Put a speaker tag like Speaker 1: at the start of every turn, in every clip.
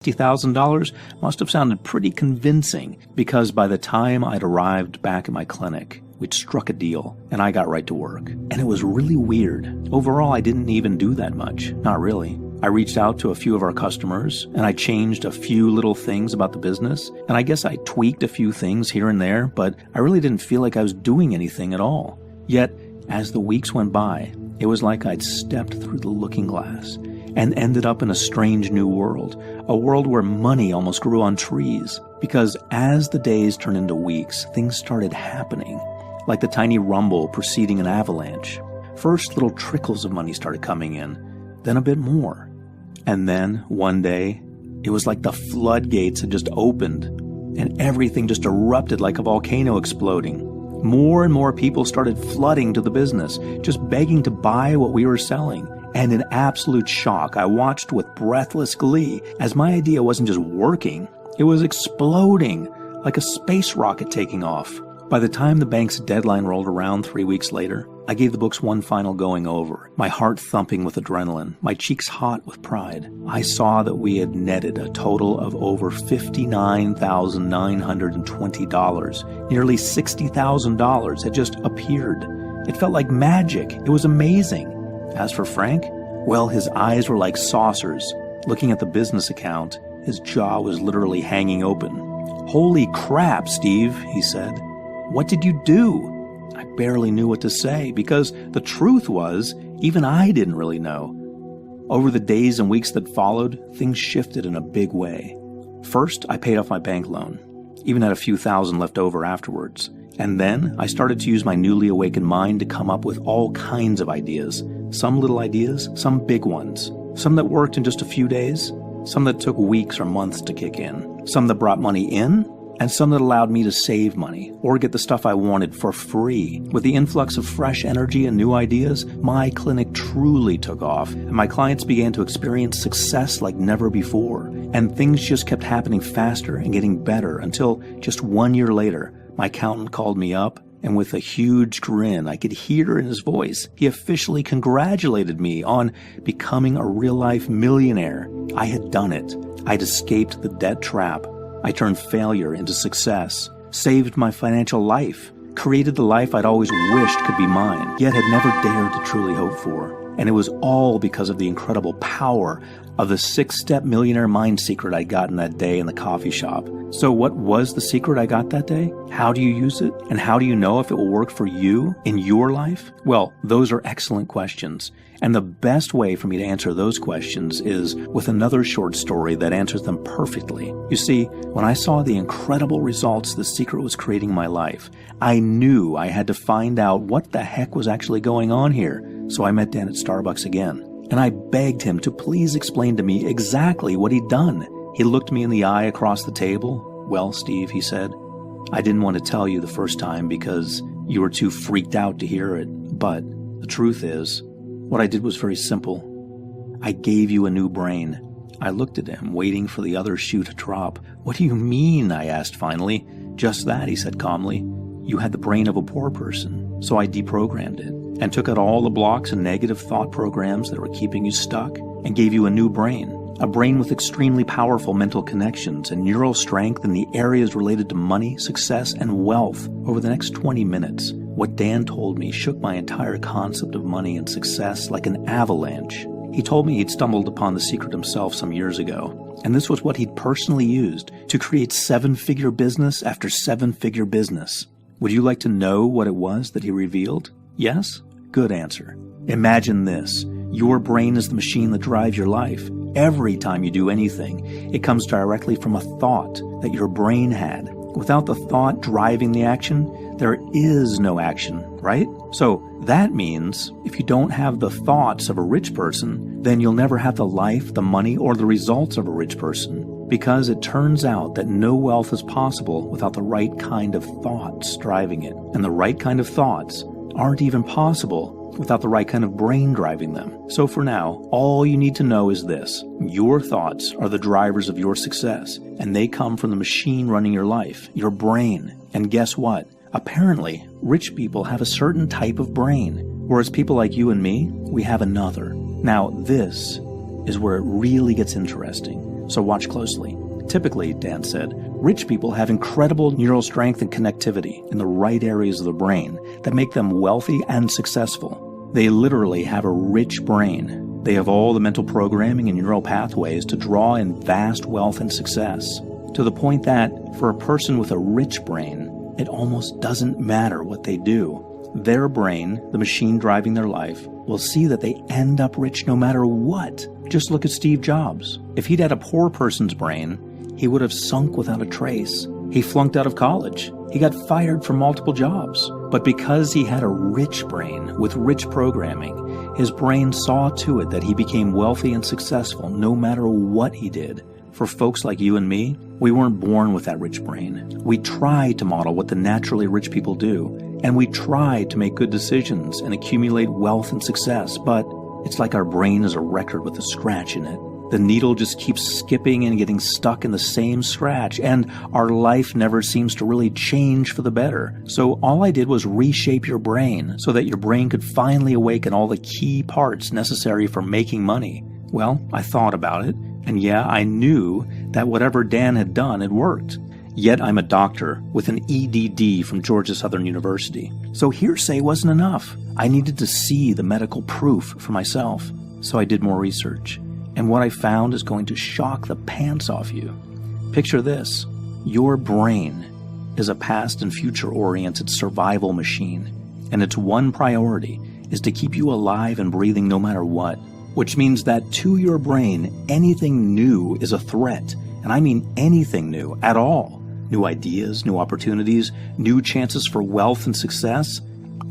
Speaker 1: $50,000 must have sounded pretty convincing, because by the time I'd arrived back at my clinic, we'd struck a deal, and I got right to work. And it was really weird. Overall, I didn't even do that much. Not really. I reached out to a few of our customers, and I changed a few little things about the business, and I guess I tweaked a few things here and there, but I really didn't feel like I was doing anything at all. Yet, as the weeks went by, it was like I'd stepped through the looking glass and ended up in a strange new world, a world where money almost grew on trees. Because as the days turned into weeks, things started happening, like the tiny rumble preceding an avalanche. First, little trickles of money started coming in, then a bit more. And then, one day, it was like the floodgates had just opened, and everything just erupted like a volcano exploding. More and more people started flooding to the business, just begging to buy what we were selling. And in absolute shock, I watched with breathless glee as my idea wasn't just working, it was exploding like a space rocket taking off. By the time the bank's deadline rolled around 3 weeks later, I gave the books one final going over, my heart thumping with adrenaline, my cheeks hot with pride. I saw that we had netted a total of over $59,920. Nearly $60,000 had just appeared. It felt like magic. It was amazing. As for Frank, well, his eyes were like saucers. Looking at the business account, his jaw was literally hanging open. "Holy crap, Steve," he said. "What did you do?" I barely knew what to say, because the truth was, even I didn't really know. Over the days and weeks that followed, things shifted in a big way. First, I paid off my bank loan, even had a few thousand left over afterwards. And then I started to use my newly awakened mind to come up with all kinds of ideas. Some little ideas, some big ones. Some that worked in just a few days, some that took weeks or months to kick in. Some that brought money in, and some that allowed me to save money or get the stuff I wanted for free. With the influx of fresh energy and new ideas, my clinic truly took off, and my clients began to experience success like never before. And things just kept happening faster and getting better until just 1 year later, my accountant called me up, and with a huge grin I could hear in his voice, he officially congratulated me on becoming a real-life millionaire. I had done it. I'd escaped the debt trap. I turned failure into success, saved my financial life, created the life I'd always wished could be mine, yet had never dared to truly hope for. And it was all because of the incredible power of the 6-step millionaire mind secret I'd gotten that day in the coffee shop. So what was the secret I got that day? How do you use it? And how do you know if it will work for you in your life? Well, those are excellent questions. And the best way for me to answer those questions is with another short story that answers them perfectly. You see, when I saw the incredible results the secret was creating in my life, I knew I had to find out what the heck was actually going on here. So I met Dan at Starbucks again, and I begged him to please explain to me exactly what he'd done. He looked me in the eye across the table. "Well, Steve," he said, "I didn't want to tell you the first time because you were too freaked out to hear it. But the truth is, what I did was very simple. I gave you a new brain." I looked at him, waiting for the other shoe to drop. "What do you mean?" I asked finally. "Just that," he said calmly. "You had the brain of a poor person, so I deprogrammed it and took out all the blocks and negative thought programs that were keeping you stuck and gave you a new brain. A brain with extremely powerful mental connections and neural strength in the areas related to money, success, and wealth." Over the next 20 minutes, what Dan told me shook my entire concept of money and success like an avalanche. He told me he'd stumbled upon the secret himself some years ago, and this was what he'd personally used to create 7-figure business after 7-figure business. Would you like to know what it was that he revealed? Yes? Good answer. Imagine this. Your brain is the machine that drives your life. Every time you do anything, it comes directly from a thought that your brain had. Without the thought driving the action, there is no action, right? So that means if you don't have the thoughts of a rich person, then you'll never have the life, the money, or the results of a rich person. Because it turns out that no wealth is possible without the right kind of thoughts driving it. And the right kind of thoughts aren't even possible without the right kind of brain driving them. So for now, all you need to know is this. Your thoughts are the drivers of your success, and they come from the machine running your life, your brain. And guess what? Apparently, rich people have a certain type of brain, whereas people like you and me, we have another. Now, this is where it really gets interesting. So watch closely. Typically, Dan said, rich people have incredible neural strength and connectivity in the right areas of the brain that make them wealthy and successful. They literally have a rich brain. They have all the mental programming and neural pathways to draw in vast wealth and success, to the point that, for a person with a rich brain, it almost doesn't matter what they do. Their brain, the machine driving their life, will see that they end up rich no matter what. Just look at Steve Jobs. If he'd had a poor person's brain, he would have sunk without a trace. He flunked out of college. He got fired from multiple jobs. But because he had a rich brain with rich programming, his brain saw to it that he became wealthy and successful no matter what he did. For folks like you and me, we weren't born with that rich brain. We tried to model what the naturally rich people do, and we tried to make good decisions and accumulate wealth and success, but it's like our brain is a record with a scratch in it. The needle just keeps skipping and getting stuck in the same scratch, and our life never seems to really change for the better. So all I did was reshape your brain so that your brain could finally awaken all the key parts necessary for making money. Well, I thought about it, and yeah, I knew that whatever Dan had done had worked. Yet I'm a doctor with an EDD from Georgia Southern University. So hearsay wasn't enough. I needed to see the medical proof for myself. So I did more research. And what I found is going to shock the pants off you. Picture this. Your brain is a past and future-oriented survival machine. And its one priority is to keep you alive and breathing no matter what. Which means that to your brain, anything new is a threat. And I mean anything new at all. New ideas, new opportunities, new chances for wealth and success.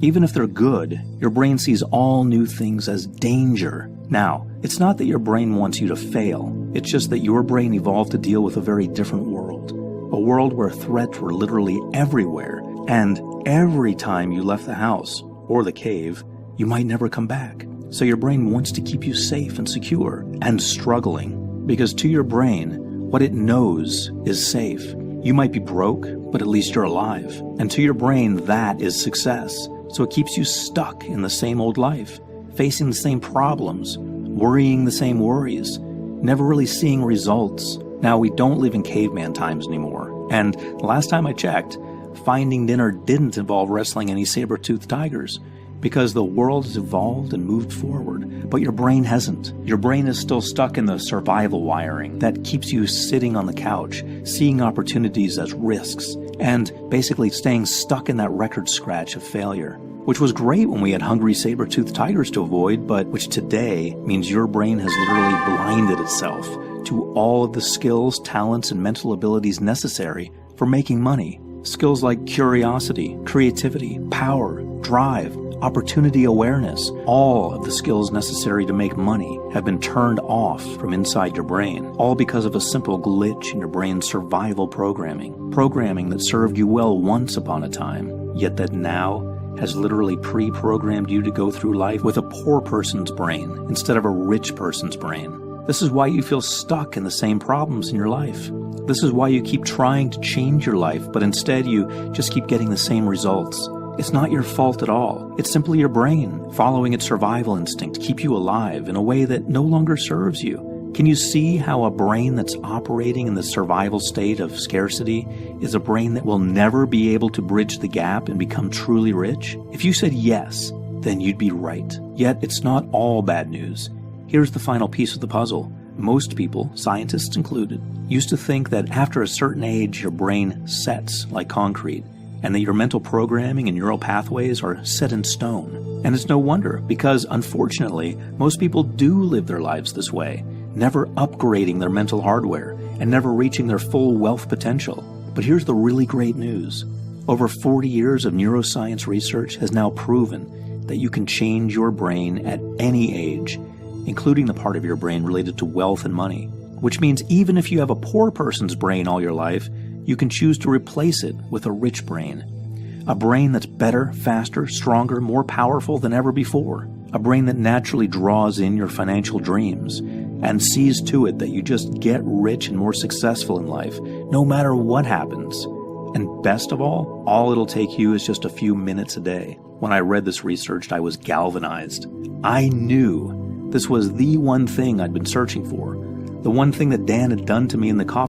Speaker 1: Even if they're good, your brain sees all new things as danger. Now, it's not that your brain wants you to fail. It's just that your brain evolved to deal with a very different world. A world where threats were literally everywhere. And every time you left the house, or the cave, you might never come back. So your brain wants to keep you safe and secure and struggling. Because to your brain, what it knows is safe. You might be broke, but at least you're alive. And to your brain, that is success. So it keeps you stuck in the same old life, facing the same problems, worrying the same worries, never really seeing results. Now, we don't live in caveman times anymore. And last time I checked, finding dinner didn't involve wrestling any saber-toothed tigers. Because the world has evolved and moved forward, but your brain hasn't. Your brain is still stuck in the survival wiring that keeps you sitting on the couch, seeing opportunities as risks, and basically staying stuck in that record scratch of failure. Which was great when we had hungry saber-toothed tigers to avoid, but which today means your brain has literally blinded itself to all of the skills, talents, and mental abilities necessary for making money. Skills like curiosity, creativity, power, drive, opportunity awareness, all of the skills necessary to make money have been turned off from inside your brain, all because of a simple glitch in your brain's survival programming that served you well once upon a time, yet that now has literally pre-programmed you to go through life with a poor person's brain instead of a rich person's brain. This is why you feel stuck in the same problems in your life. This is why you keep trying to change your life, but instead you just keep getting the same results. It's not your fault at all. It's simply your brain following its survival instinct to keep you alive in a way that no longer serves you. Can you see how a brain that's operating in the survival state of scarcity is a brain that will never be able to bridge the gap and become truly rich? If you said yes, then you'd be right. Yet it's not all bad news. Here's the final piece of the puzzle. Most people, scientists included, used to think that after a certain age your brain sets like concrete, and that your mental programming and neural pathways are set in stone. And it's no wonder, because unfortunately, most people do live their lives this way, never upgrading their mental hardware and never reaching their full wealth potential. But here's the really great news. Over 40 years of neuroscience research has now proven that you can change your brain at any age, including the part of your brain related to wealth and money. Which means even if you have a poor person's brain all your life, you can choose to replace it with a rich brain. A brain that's better, faster, stronger, more powerful than ever before. A brain that naturally draws in your financial dreams and sees to it that you just get rich and more successful in life, no matter what happens. And best of all it'll take you is just a few minutes a day. When I read this research, I was galvanized. I knew this was the one thing I'd been searching for. The one thing that Dan had done to me in the coffee